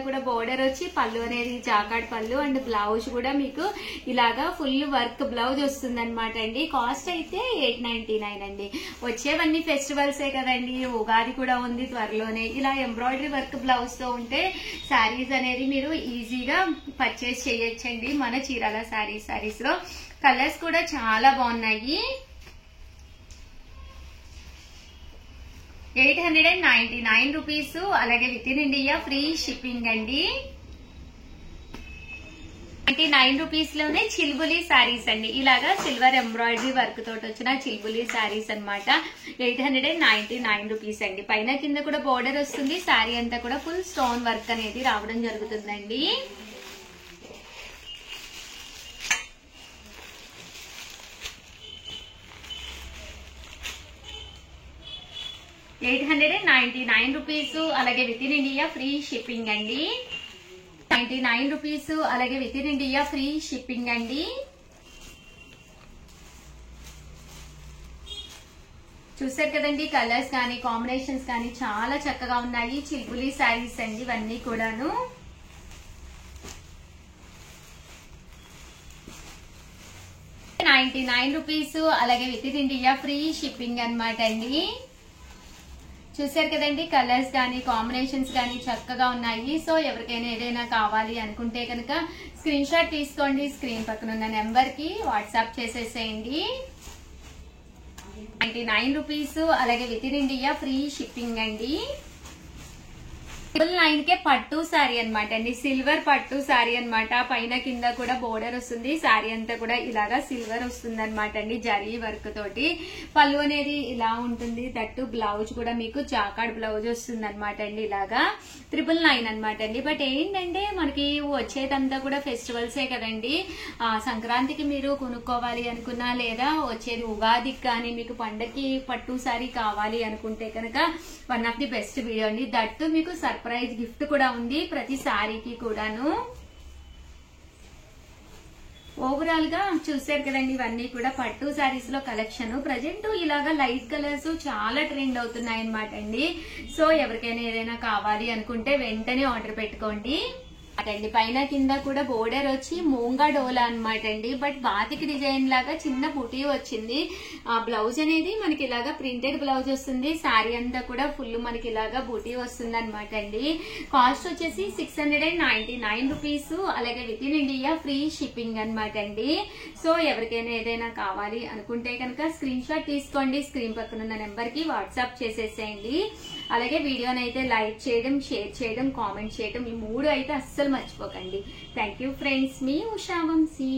కూడా బోర్డర్ వచ్చి పళ్ళు అనేది జాకాడ్ పళ్ళు అండ్ బ్లౌజ్ కూడా మీకు ఇలాగా ఫుల్ వర్క్ బ్లౌజ్ వస్తుంది అనమాట అండి. కాస్ట్ అయితే 899 అండి. వచ్చేవన్నీ ఫెస్టివల్సే కదండి, ఉగాది కూడా ఉంది త్వరలోనే. ఇలా ఎంబ్రాయిడరీ వర్క్ బ్లౌజ్ తో ఉంటే శారీస్ అనేది మీరు ఈజీగా పర్చేస్ చేయొచ్చండి మన చీరాల శారీస్ లో. కలర్స్ కూడా చాలా బాగున్నాయి. 899 రూపీస్. అలాగే with in India free shipping అండి. 99 రూపీస్ లోనే చిల్బులి శారీస్ అండి. ఇలాగా సిల్వర్ ఎంబ్రాయిడరీ వర్క్ తోటి వచ్చిన చిల్బులి శారీస్ అనమాట. 899 రూపీస్ అండి. పైన కింద కూడా బోర్డర్ వస్తుంది. శారీ అంతా కూడా ఫుల్ స్టోన్ వర్క్ అనేది రావడం జరుగుతుందండి. $899 రూపీస్. అలాగే with in India free shipping అండి. 99 రూపీస్. అలాగే with in India free shipping అండి. చూసారు కదండి, కలర్స్ కానీ కాంబినేషన్స్ కానీ చాలా చక్కగా ఉన్నాయి. చిల్బులి శారీస్ అండి ఇవన్నీ కూడాను. ₹99. అలాగే with in India free shipping అనమాట అండి. చూసారు కదండి, కలర్స్ కానీ కాంబినేషన్స్ కానీ చక్కగా ఉన్నాయి. సో ఎవరికైనా ఏదైనా కావాలి అనుకుంటే కనుక స్క్రీన్ షాట్ తీసుకోండి. స్క్రీన్ పక్కన ఉన్న నెంబర్ కి వాట్సాప్ చేసేసేయండి. 99 రూపీస్. అలాగే with in India free shipping అండి. 999 కే పట్టు శారీ అనమాట అండి. సిల్వర్ పట్టు శారీ అనమాట. పైన కింద కూడా బోర్డర్ వస్తుంది. శారీ అంతా కూడా ఇలాగా సిల్వర్ వస్తుంది అనమాట అండి, జరీ వర్క్ తోటి. పళ్ళు అనేది ఇలా ఉంటుంది. దట్టు బ్లౌజ్ కూడా మీకు జాకాడ్ బ్లౌజ్ వస్తుంది అనమాట అండి. ఇలాగా 999 అనమాట అండి. బట్ ఏంటంటే మనకి వచ్చేదంతా కూడా ఫెస్టివల్సే కదండి. సంక్రాంతికి మీరు కొనుక్కోవాలి అనుకున్నా, లేదా వచ్చేది ఉగాదికి కానీ మీకు పండగకి పట్టు శారీ కావాలి అనుకుంటే కనుక one of the best video అండి. దట్టు మీకు సర్ప్రైజ్ గిఫ్ట్ కూడా ఉంది ప్రతి శారీకి కూడాను. ఓవరాల్ గా చూసారు కదండి, ఇవన్నీ కూడా పట్టు శారీస్ లో కలెక్షన్. ప్రజెంట్ ఇలాగా లైట్ కలర్స్ చాలా ట్రెండ్ అవుతున్నాయి అనమాట అండి. సో ఎవరికైనా ఏదైనా కావాలి అనుకుంటే వెంటనే ఆర్డర్ పెట్టుకోండి అండి. పైన కింద కూడా బోర్డర్ వచ్చి మూంగా డోలా అనమాట అండి. బట్ బాతికి డిజైన్ లాగా చిన్న బుటీ వచ్చింది. ఆ బ్లౌజ్ అనేది మనకి ఇలాగా ప్రింటెడ్ బ్లౌజ్ వస్తుంది. శారీ అంతా కూడా ఫుల్ మనకి ఇలాగా బుటీ వస్తుంది అనమాట అండి. కాస్ట్ వచ్చేసి 699 రూపీస్. అలాగే with in India free shipping అనమాట అండి. సో ఎవరికైనా ఏదైనా కావాలి అనుకుంటే కనుక స్క్రీన్ షాట్ తీసుకోండి. స్క్రీన్ పక్కన ఉన్న నెంబర్ కి వాట్సాప్ చేసేసేయండి. అలాగే వీడియోని అయితే లైక్ చేయడం, షేర్ చేయడం, కామెంట్ చేయడం, ఈ 3 అయితే అస్సలు మర్చిపోకండి. Thank you friends. మీ ఉషా వంశీ.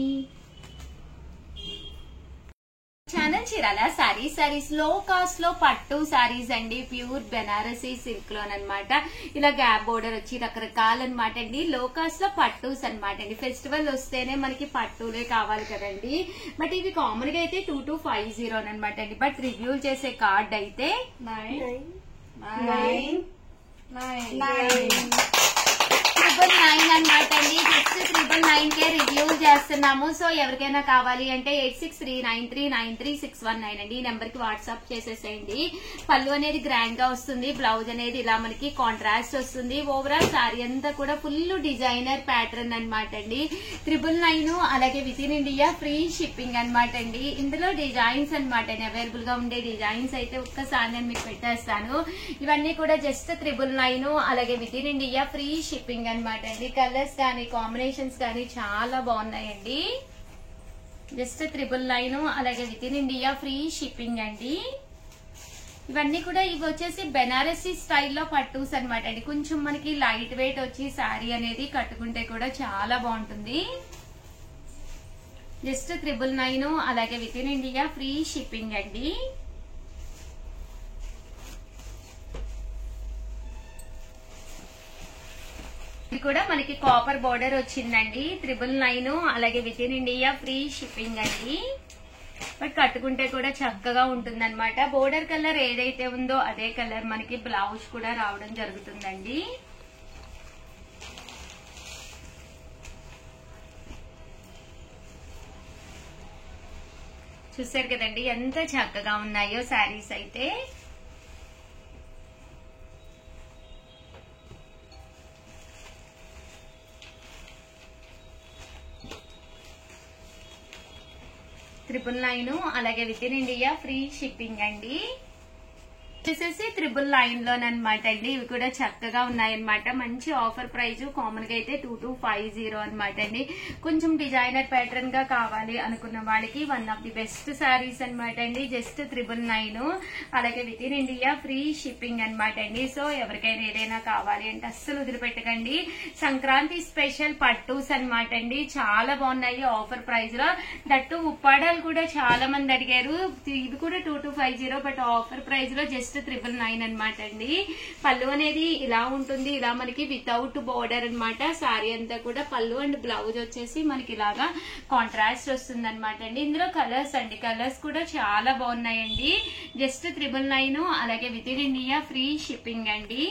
ఛానల్ చీరాల శారీస్ లో కాస్ట్ లో పట్టు శారీస్ అండి. ప్యూర్ బెనారసీ సిల్క్ లోనమాట. ఇలా గ్యాప్ బోర్డర్ వచ్చి రకరకాలన్నమాట అండి. లో కాస్ట్ లో పట్టూస్ అనమాట అండి. ఫెస్టివల్ వస్తేనే మనకి పట్టులే కావాలి కదండి. బట్ ఇవి కామన్ గా అయితే 2250 అనమాట అండి. బట్ రివ్యూ చేసే కార్డ్ అయితే 999 అనమాట అండి. జస్ట్ 999 కే రివ్యూ చేస్తున్నాము. సో ఎవరికైనా కావాలి అంటే 8639393619 అండి. ఈ నెంబర్ కి వాట్సాప్ చేసేసేయండి. పళ్ళు అనేది గ్రాండ్ గా వస్తుంది. బ్లౌజ్ అనేది ఇలా మనకి కాంట్రాస్ట్ వస్తుంది. ఓవరాల్ శారీ అంతా కూడా ఫుల్ డిజైనర్ ప్యాటర్న్ అనమాట అండి. 999. అలాగే with in India free shipping అనమాట అండి. ఇందులో డిజైన్స్ అనమాట అండి. అవైలబుల్ గా ఉండే డిజైన్స్ అయితే ఒక్కసారి నేను మీకు పెట్టేస్తాను. ఇవన్నీ కూడా జస్ట్ 999. అలాగే with in India free shipping అనమాట అండి. కలర్స్ కానీ కాంబినేషన్స్ కానీ చాలా బాగున్నాయండి. జస్ట్ 999. అలాగే with in India free shipping అండి. ఇవన్నీ కూడా ఇవి వచ్చేసి బెనారసీ స్టైల్లో పట్టూస్ అనమాట అండి. కొంచెం మనకి లైట్ వెయిట్ వచ్చి శారీ అనేది కట్టుకుంటే కూడా చాలా బాగుంటుంది. జస్ట్ 999. అలాగే with in India free shipping అండి. ఇది కూడా మనకి కాపర్ బోర్డర్ వచ్చిందండి. 999. అలాగే with in India free shipping అండి. బట్ కట్టుకుంటే కూడా చక్కగా ఉంటుంది అనమాట. బోర్డర్ కలర్ ఏదైతే ఉందో అదే కలర్ మనకి బ్లౌజ్ కూడా రావడం జరుగుతుందండి. చూసారు కదండి ఎంత చక్కగా ఉన్నాయో శారీస్ అయితే. 999 అలాగే with in India free shipping అండి. వచ్చేసేసి 999 లోనమాట అండి. ఇవి కూడా చక్కగా ఉన్నాయన్నమాట. మంచి ఆఫర్ ప్రైస్. కామన్ గా అయితే 2250 అనమాట అండి. కొంచెం డిజైనర్ ప్యాటర్న్ గా కావాలి అనుకున్న వాళ్ళకి one of the best saris అనమాట అండి. జస్ట్ 999 అలాగే with in India free shipping అనమాట అండి. సో ఎవరికైనా ఏదైనా కావాలి అంటే అస్సలు వదిలిపెట్టకండి. సంక్రాంతి స్పెషల్ పట్టూస్ అనమాట అండి. చాలా బాగున్నాయి ఆఫర్ ప్రైస్ లో. దట్టు ఉప్పాడాలు కూడా చాలా మంది అడిగారు. ఇది కూడా 2250 బట్ ఆఫర్ ప్రైస్ లో జస్ట్ 999 అనమాట అండి. పళ్ళు అనేది ఇలా ఉంటుంది. ఇలా మనకి వితౌట్ బోర్డర్ అనమాట. శారీ అంతా కూడా పళ్ళు అండ్ బ్లౌజ్ వచ్చేసి మనకి ఇలాగా కాంట్రాస్ట్ వస్తుంది అనమాట అండి. ఇందులో కలర్స్ అండి. కలర్స్ కూడా చాలా బాగున్నాయండి. జస్ట్ 999 అలాగే with in India free shipping అండి.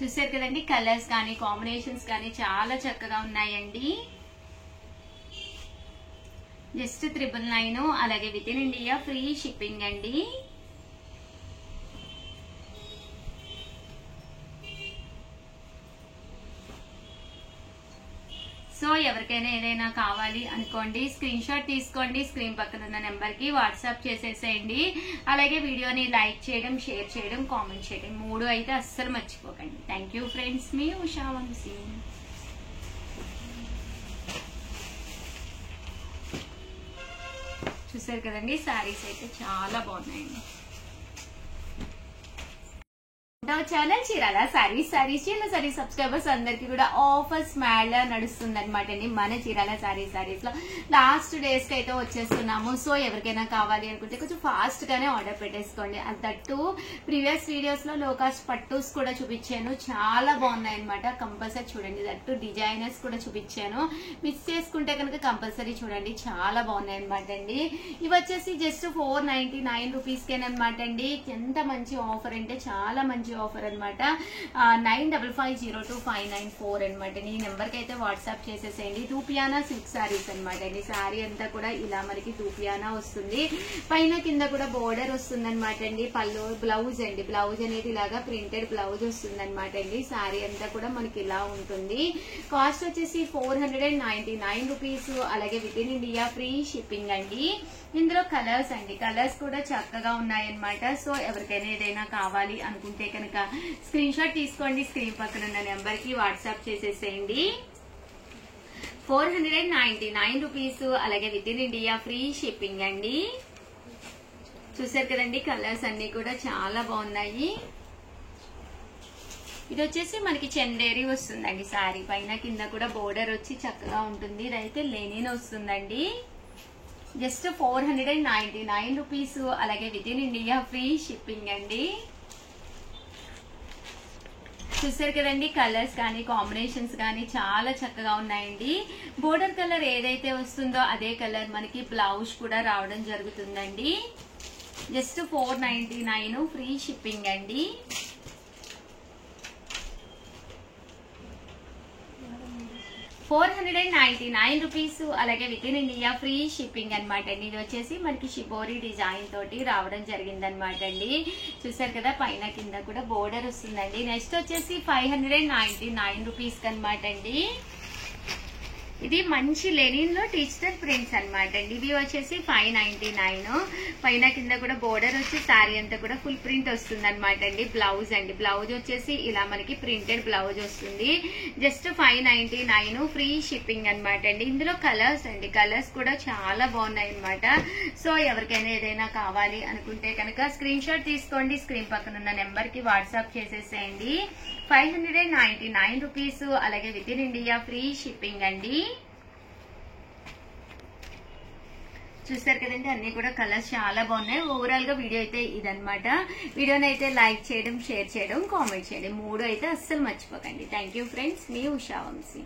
చూసారు కదండి, కలర్స్ కానీ కాంబినేషన్స్ కానీ చాలా చక్కగా ఉన్నాయండి. జస్ట్ 999 అలాగే with in India free shipping అండి. సో ఎవరికైనా ఏదైనా కావాలి అనుకోండి, స్క్రీన్ షాట్ తీసుకోండి. స్క్రీన్ పక్కన ఉన్న నెంబర్ కి వాట్సాప్ చేసేసేయండి. అలాగే వీడియోని లైక్ చేయడం, షేర్ చేయడం, కామెంట్ చేయడం 3 అయితే అస్సలు మర్చిపోకండి. థ్యాంక్ యూ ఫ్రెండ్స్, మీ ఉషా వంశీ. చూసారు కదండి, శారీస్ అయితే చాలా బాగున్నాయండి. ఛానల్ చీరాల సారీస్ చిన్న సారీ సబ్స్క్రైబర్స్ అందరికి కూడా ఆఫర్ స్మాల్ నడుస్తుంది అనమాట అండి. మన చీరాల సారీస్ లో లాస్ట్ డేస్ కి అయితే వచ్చేస్తున్నాము. సో ఎవరికైనా కావాలి అనుకుంటే కొంచెం ఫాస్ట్ గానే ఆర్డర్ పెట్టేసుకోండి. దట్టు ప్రీవియస్ వీడియోస్ లో లో కాస్ట్ పట్టూస్ కూడా చూపించాను. చాలా బాగున్నాయి అనమాట. కంపల్సరీ చూడండి. దట్టు డిజైనర్స్ కూడా చూపించాను. మిస్ చేసుకుంటే కనుక కంపల్సరీ చూడండి. చాలా బాగున్నాయి అనమాట అండి. ఇవి వచ్చేసి జస్ట్ 499 రూపీస్ కేనమాట అండి. ఎంత మంచి ఆఫర్ అంటే చాలా మంచి ఆఫర్ అనమాట. 95502594 అనమాట. ఈ నెంబర్ కి అయితే వాట్సాప్ చేసేసేయండి. టూపియానా సిల్క్ సారీస్ అనమాట అండి. సారీ అంతా కూడా ఇలా మనకి టూపియానా వస్తుంది. పైన కింద కూడా బోర్డర్ వస్తుంది అనమాట అండి. పళ్ళు బ్లౌజ్ అండి. బ్లౌజ్ అనేది ఇలాగా ప్రింటెడ్ బ్లౌజ్ వస్తుంది అనమాట అండి. సారీ అంతా కూడా మనకి ఇలా ఉంటుంది. కాస్ట్ వచ్చేసి 499 రూపీస్ అలాగే with in India free shipping అండి. ఇందులో కలర్స్ అండి. కలర్స్ కూడా చక్కగా ఉన్నాయన్నమాట. సో ఎవరికైనా ఏదైనా కావాలి అనుకుంటే కనుక స్క్రీన్ షాట్ తీసుకోండి. స్క్రీన్ పక్కన ఉన్న నెంబర్ కి వాట్సాప్ చేసేసేయండి. 499 రూపీస్ అలాగే with in India free shipping అండి. చూసారు కదండి, కలర్స్ అన్ని కూడా చాలా బాగున్నాయి. ఇది వచ్చేసి మనకి చందేరి వస్తుందండి. సారీ పైన కింద కూడా బోర్డర్ వచ్చి చక్కగా ఉంటుంది. ఇదైతే లెనిన్ వస్తుందండి. జస్ట్ 499 రూపీస్ అలాగే with in India free shipping అండి. చూసారు కదండి, కలర్స్ కానీ కాంబినేషన్స్ కానీ చాలా చక్కగా ఉన్నాయండి. బోర్డర్ కలర్ ఏదైతే వస్తుందో అదే కలర్ మనకి బ్లౌజ్ కూడా రావడం జరుగుతుందండి. జస్ట్ 499 ఫ్రీ షిప్పింగ్ అండి. ₹499 అలాగే with in India free shipping అనమాట అండి. ఇది వచ్చేసి మనకి షిబోరి డిజైన్ తోటి రావడం జరిగింది అనమాట అండి. చూసారు కదా, పైన కింద కూడా బోర్డర్ వస్తుందండి. నెక్స్ట్ వచ్చేసి ₹599 అనమాట అండి. ఇది మంచి లెనిన్ లో డిజిటల్ ప్రింట్స్ అనమాట అండి. ఇవి వచ్చేసి 599. పైన కింద కూడా బోర్డర్ వచ్చి శారీ అంతా కూడా ఫుల్ ప్రింట్ వస్తుంది అనమాట అండి. బ్లౌజ్ అండి. బ్లౌజ్ వచ్చేసి ఇలా మనకి ప్రింటెడ్ బ్లౌజ్ వస్తుంది. జస్ట్ 599 ఫ్రీ షిప్పింగ్ అనమాట అండి. ఇందులో కలర్స్ అండి. కలర్స్ కూడా చాలా బాగున్నాయి అనమాట. సో ఎవరికైనా ఏదైనా కావాలి అనుకుంటే కనుక స్క్రీన్ షాట్ తీసుకోండి. స్క్రీన్ పక్కన ఉన్న నెంబర్ కి వాట్సాప్ చేసేసేయండి. ₹599 అలాగే with in India free shipping అండి. చూసారు కదండి, అన్ని కూడా కలర్స్ చాలా బాగున్నాయి. ఓవరాల్ గా వీడియో అయితే ఇదనమాట. వీడియోని అయితే లైక్ చేయడం, షేర్ చేయడం, కామెంట్ చేయడం 3 అయితే అస్సలు మర్చిపోకండి. థ్యాంక్ యూ ఫ్రెండ్స్, మీ ఉషా వంశీ.